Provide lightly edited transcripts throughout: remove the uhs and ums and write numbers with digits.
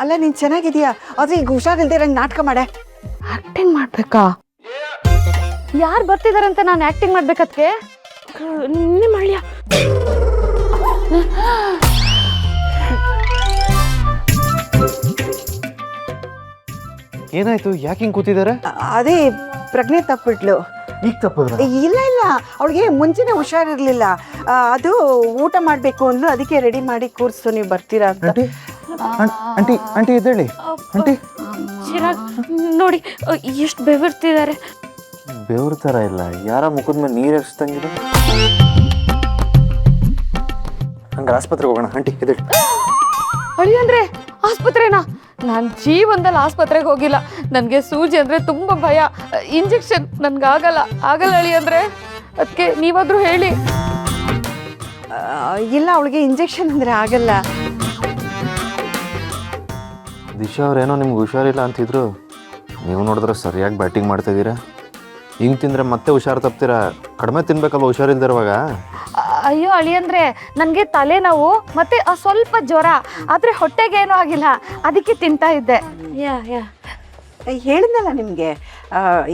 ಅಲ್ಲ ನೀನ್ ಚೆನ್ನಾಗಿದೀಯಾ, ಆದ್ರೆ ಈಗ ಹುಷಾರಿಲ್ದೇ ಇರಂಗ್ ನಾಟಕ ಮಾಡೆ. ಆಕ್ಟಿಂಗ್ ಮಾಡ್ಬೇಕಾ? ಯಾರು ಬರ್ತಿದಾರಂತ ನಾನು ಆಕ್ಟಿಂಗ್ ಮಾಡ್ಬೇಕತ್ಗೆ? ನಿಮ್ಮ ಅಳಿಯ. ಏನಾಯ್ತು? ಯಾಕೆ ಹಿಂಗೆ ಕೂತಿದ್ದಾರೆ? ಅದೇ ಪ್ರಜ್ಞೆ ತಪ್ಪಿಟ್ಲು. ಈಗ ತಪ್ಪಿದ್ರ? ಇಲ್ಲ ಇಲ್ಲ, ಅವಳಿಗೆ ಮುಂಚೆನೆ ಹುಷಾರಿರ್ಲಿಲ್ಲ. ಅದು ಊಟ ಮಾಡ್ಬೇಕು ಅಂದ್ಲು, ಅದಕ್ಕೆ ರೆಡಿ ಮಾಡಿ ಕೂರ್ಸು, ನೀವು ಬರ್ತೀರಾ ಅಂತ. ಆಂಟಿ ಆಂಟಿ ಎದ್ದೇಳಿ. ಆಂಟಿ ಚಿರಾಗ್ ನೋಡಿ ಎಷ್ಟು ಬೆವರ್ತಿದ್ದಾರೆ. ಬೆವ್ರ ಥರ ಇಲ್ಲ, ಯಾರ ಮುಖದ ಮೇಲೆ ನೀರು ಎರಿಸ್ದಂಗಿದೆ. ಹಂಗೆ ಆಸ್ಪತ್ರೆಗೆ ಹೋಗೋಣ. ಆಂಟಿ ಎದ್ದೇಳಿ. ಅಳಿಯಂದ್ರೆ ಆಸ್ಪತ್ರೆನಾ? ನಾನು ಜೀವನದಲ್ಲಿ ಆಸ್ಪತ್ರೆಗೆ ಹೋಗಿಲ್ಲ. ನನಗೆ ಸೂಜಿ ಅಂದರೆ ತುಂಬ ಭಯ. ಇಂಜೆಕ್ಷನ್ ನನಗಾಗಲ್ಲ ಅಳಿಯಂದ್ರೆ. ಅದಕ್ಕೆ ನೀವಾದರೂ ಹೇಳಿ. ಇಲ್ಲ, ಅವಳಿಗೆ ಇಂಜೆಕ್ಷನ್ ಅಂದರೆ ಆಗಲ್ಲ. ದಿಶಾ ಅವ್ರೇನೋ ನಿಮ್ಗೆ ಹುಷಾರಿಲ್ಲ ಅಂತಿದ್ರು, ನೀವು ನೋಡಿದ್ರೆ ಸರಿಯಾಗಿ ಬ್ಯಾಟಿಂಗ್ ಮಾಡ್ತಾಯಿದ್ದೀರಾ. ಹಿಂಗೆ ತಿಂದರೆ ಮತ್ತೆ ಹುಷಾರು ತಪ್ತೀರಾ. ಕಡಿಮೆ ತಿನ್ಬೇಕಲ್ವ ಹುಷಾರಿಲ್ದಿರುವಾಗ? ಅಯ್ಯೋ ಅಳಿಯಂದ್ರೆ, ನನಗೆ ತಲೆನೋವು ಮತ್ತು ಸ್ವಲ್ಪ ಜ್ವರ, ಆದರೆ ಹೊಟ್ಟೆಗೇನೂ ಆಗಿಲ್ಲ, ಅದಕ್ಕೆ ತಿಂತಾ ಇದ್ದೆ. ಹೇಳಿದ್ನಲ್ಲ ನಿಮಗೆ,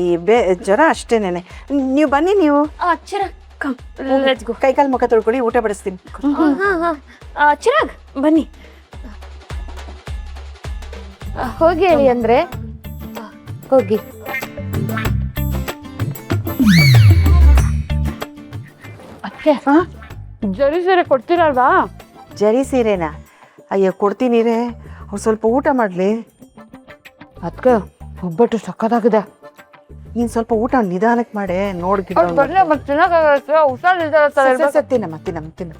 ಈ ಜ್ವರ ಅಷ್ಟೇನೆ. ನೀವು ಬನ್ನಿ, ನೀವು ಚಿರಾಗ್ ಕೈಕಾಲು ಮುಖ ತೊಳ್ಕೊಳ್ಳಿ, ಊಟ ಬಡಿಸ್ತೀನಿ. ಚಿರಾಗ್ ಬನ್ನಿ. ಹೋಗಿ ಅಳಿಯಂದ್ರೆ, ಹೋಗಿ. ಅಕ್ಕೆ ಜರಿ ಸೀರೆ ಕೊಡ್ತೀರಲ್ವಾ? ಜರಿ ಸೀರೆನಾ? ಅಯ್ಯೋ ಕೊಡ್ತೀನಿ ರೇ, ಅವ್ರು ಸ್ವಲ್ಪ ಊಟ ಮಾಡಲಿ. ಅದಕ್ಕೆ ಒಬ್ಬಟ್ಟು ಸಕ್ಕತ್ತಾಗಿದೆ. ನೀನು ಸ್ವಲ್ಪ ಊಟ ನಿಧಾನಕ್ಕೆ ಮಾಡೆ, ನೋಡ್ಗಿಡ. ತಿನ್ನ.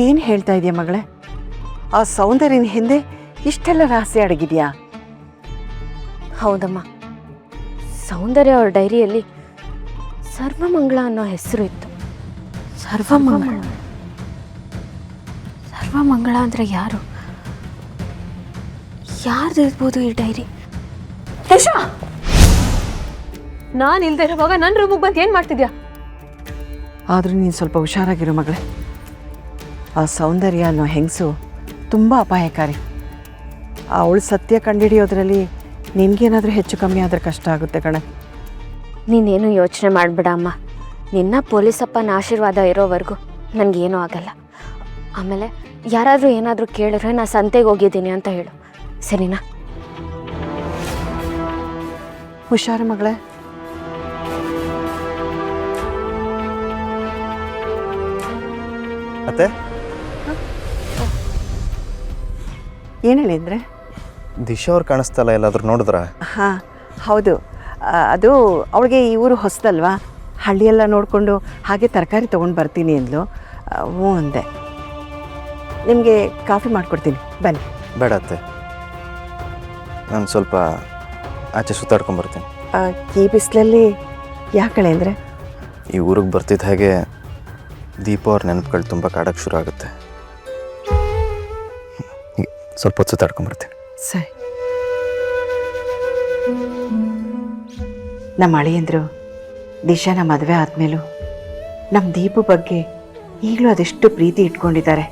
ಏನು ಹೇಳ್ತಾ ಇದೆಯಾ ಮಗಳೇ? ಆ ಸೌಂದರ್ಯನ ಹಿಂದೆ ಇಷ್ಟೆಲ್ಲ ರಹಸ್ಯ ಅಡಗಿದ್ಯಾ? ಹೌದಮ್ಮ, ಸೌಂದರ್ಯ ಅವ್ರ ಡೈರಿಯಲ್ಲಿ ಸರ್ವಮಂಗಳ ಅನ್ನೋ ಹೆಸರು ಇತ್ತು. ಸರ್ವಮಂಗಳ ಅಂದರೆ ಯಾರು? ಯಾರ್ದು ಇರ್ಬೋದು ಈ ಡೈರಿ? ಯಶಾ, ನಾನು ಇಲ್ದೇ ಇರುವಾಗ ನನ್ನ ರೂಮಿಗೆ ಬಂದು ಏನು ಮಾಡ್ತಿದ್ಯಾ? ಆದರೂ ನೀನು ಸ್ವಲ್ಪ ಹುಷಾರಾಗಿರು ಮಗಳೇ. ಆ ಸೌಂದರ್ಯ ಅನ್ನೋ ಹೆಂಗಸು ತುಂಬ ಅಪಾಯಕಾರಿ. ಅವಳು ಸತ್ಯ ಕಂಡುಹಿಡಿಯೋದ್ರಲ್ಲಿ ನಿನಗೇನಾದರೂ ಹೆಚ್ಚು ಕಮ್ಮಿ ಆದರೆ ಕಷ್ಟ ಆಗುತ್ತೆ ಕಣೆ. ನೀನೇನು ಯೋಚನೆ ಮಾಡಬೇಡ ಅಮ್ಮ. ನಿನ್ನ ಪೊಲೀಸಪ್ಪನ ಆಶೀರ್ವಾದ ಇರೋವರೆಗೂ ನನಗೇನೂ ಆಗಲ್ಲ. ಆಮೇಲೆ ಯಾರಾದರೂ ಏನಾದರೂ ಕೇಳಿದ್ರೆ ನಾನು ಸಂತೆಗೆ ಹೋಗಿದ್ದೀನಿ ಅಂತ ಹೇಳು, ಸರಿನಾ? ಹುಷಾರು ಮಗಳೇ. ಮತ್ತೆ ಏನು ಹೇಳಿದ್ರೆ? ದಿಶಾ ಅವ್ರು ಕಾಣಿಸ್ತಲ್ಲ, ಎಲ್ಲಾದ್ರೂ ನೋಡಿದ್ರ? ಹಾಂ ಹೌದು, ಅದು ಅವಳಿಗೆ ಈ ಊರು ಹೊಸದಲ್ವಾ, ಹಳ್ಳಿಯೆಲ್ಲ ನೋಡಿಕೊಂಡು ಹಾಗೆ ತರಕಾರಿ ತೊಗೊಂಡು ಬರ್ತೀನಿ ಅಂದ್ಲು. ಹ್ಞೂ ಅಂದೆ. ನಿಮಗೆ ಕಾಫಿ ಮಾಡಿಕೊಡ್ತೀನಿ, ಬನ್ನಿ. ಬೇಡ ಅತ್ತೆ, ನಾನು ಸ್ವಲ್ಪ ಆಚೆ ಸುತ್ತಾಡ್ಕೊಂಬರ್ತೀನಿ. ಈ ಬಿಸಿಲಲ್ಲಿ ಯಾಕಳೆ ಅಂದರೆ? ಈ ಊರಿಗೆ ಬರ್ತಿದ್ದ ಹಾಗೆ ದೀಪ ಅವ್ರ ನೆನಪುಗಳು ತುಂಬ ಕಾಡಕ್ಕೆ ಶುರು ಆಗುತ್ತೆ. ಸ್ವಲ್ಪ ಹೊತ್ತು ಸುತ್ತಾಡ್ಕೊಂಬರ್ತೀನಿ. ಸರಿ. ನಮ್ಮ ಅಳಿಯಂದರು ದಿಶಾನ ಮದುವೆ ಆದಮೇಲೂ ನಮ್ಮ ದೀಪು ಬಗ್ಗೆ ಈಗಲೂ ಅದೆಷ್ಟು ಪ್ರೀತಿ ಇಟ್ಕೊಂಡಿದ್ದಾರೆ.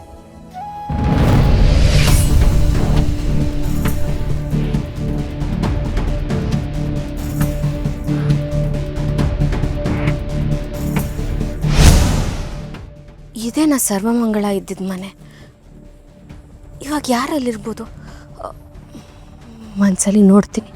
ಇದೇನಾ ಸರ್ವಮಂಗಳ ಇದ್ದಿದ್ದ ಮನೆ? ಇವಾಗ ಯಾರಲ್ಲಿರ್ಬೋದು? ಒಂದ್ಸಲಿ ನೋಡ್ತೀನಿ.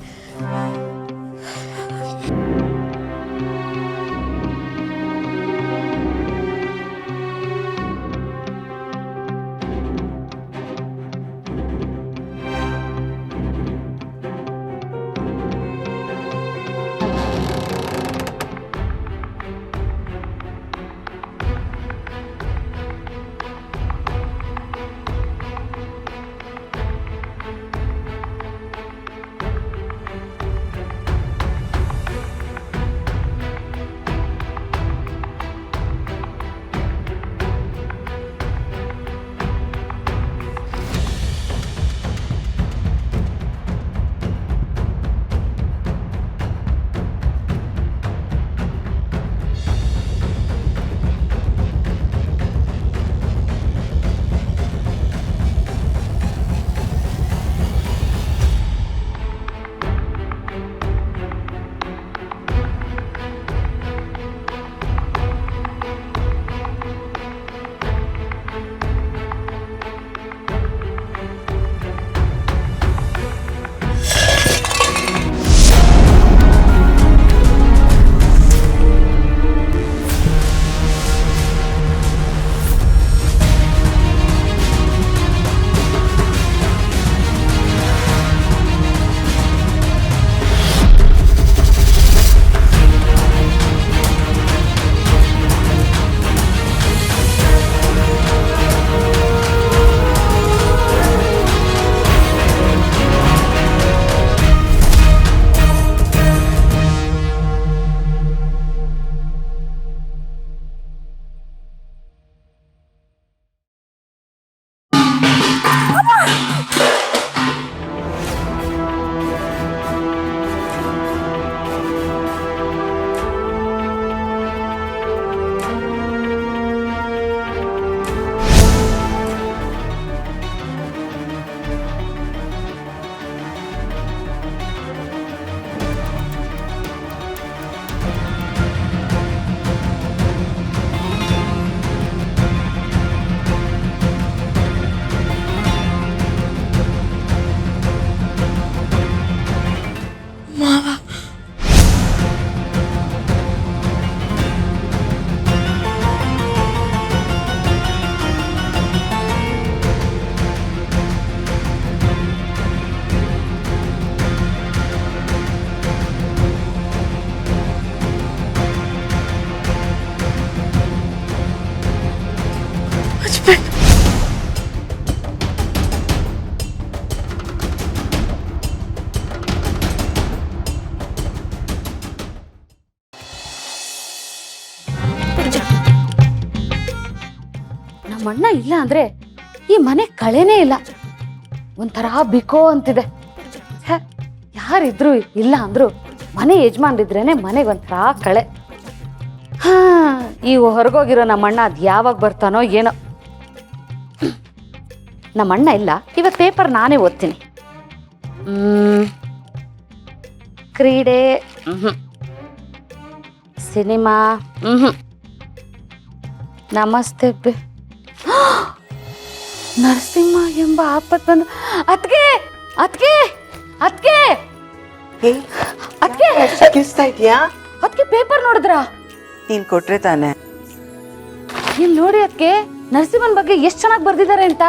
ಅಣ್ಣ ಇಲ್ಲ ಅಂದ್ರೆ ಈ ಮನೆ ಕಳೆನೇ ಇಲ್ಲ, ಒಂಥರ ಬಿಕೋ ಅಂತಿದೆ. ಛೆ, ಯಾರಿದ್ರು ಇಲ್ಲ ಅಂದ್ರು ಮನೆ ಯಜಮಾನ್ರಿದ್ರೇನೆ ಮನೆಗೆ ಒಂಥರ ಕಳೆ. ಹಾ, ಈ ಹೊರಗೋಗಿರೋ ನಮ್ಮಣ್ಣ ಅದು ಯಾವಾಗ ಬರ್ತಾನೋ ಏನೋ. ನಮ್ಮಣ್ಣ ಇಲ್ಲ, ಇವತ್ತು ಪೇಪರ್ ನಾನೇ ಓದ್ತೀನಿ. ಕ್ರೀಡೆ, ಸಿನಿಮಾ, ನಮಸ್ತೆ ನರಸಿಂಹ ಎಂಬ ಆಪತ್ ಬಂದು ಅತ್ಗೆ ಅತ್ಗೆ ಅತ್ಗೆ ಅತ್ಗೆ ಕಿಸ್ತಾ ಇದೆಯಾ? ಅತ್ಗೆ ಪೇಪರ್ ನೋಡಿದ್ರಾ? ನೀನು ಕೊಟ್ರೆ ತಾನೆ. ಇಲ್ಲಿ ನೋಡಿ ಅತ್ಗೆ, ನರಸಿಂಹನ್ ಬಗ್ಗೆ ಎಷ್ಟು ಚೆನ್ನಾಗಿ ಬರ್ದಿದ್ದಾರೆ ಅಂತ.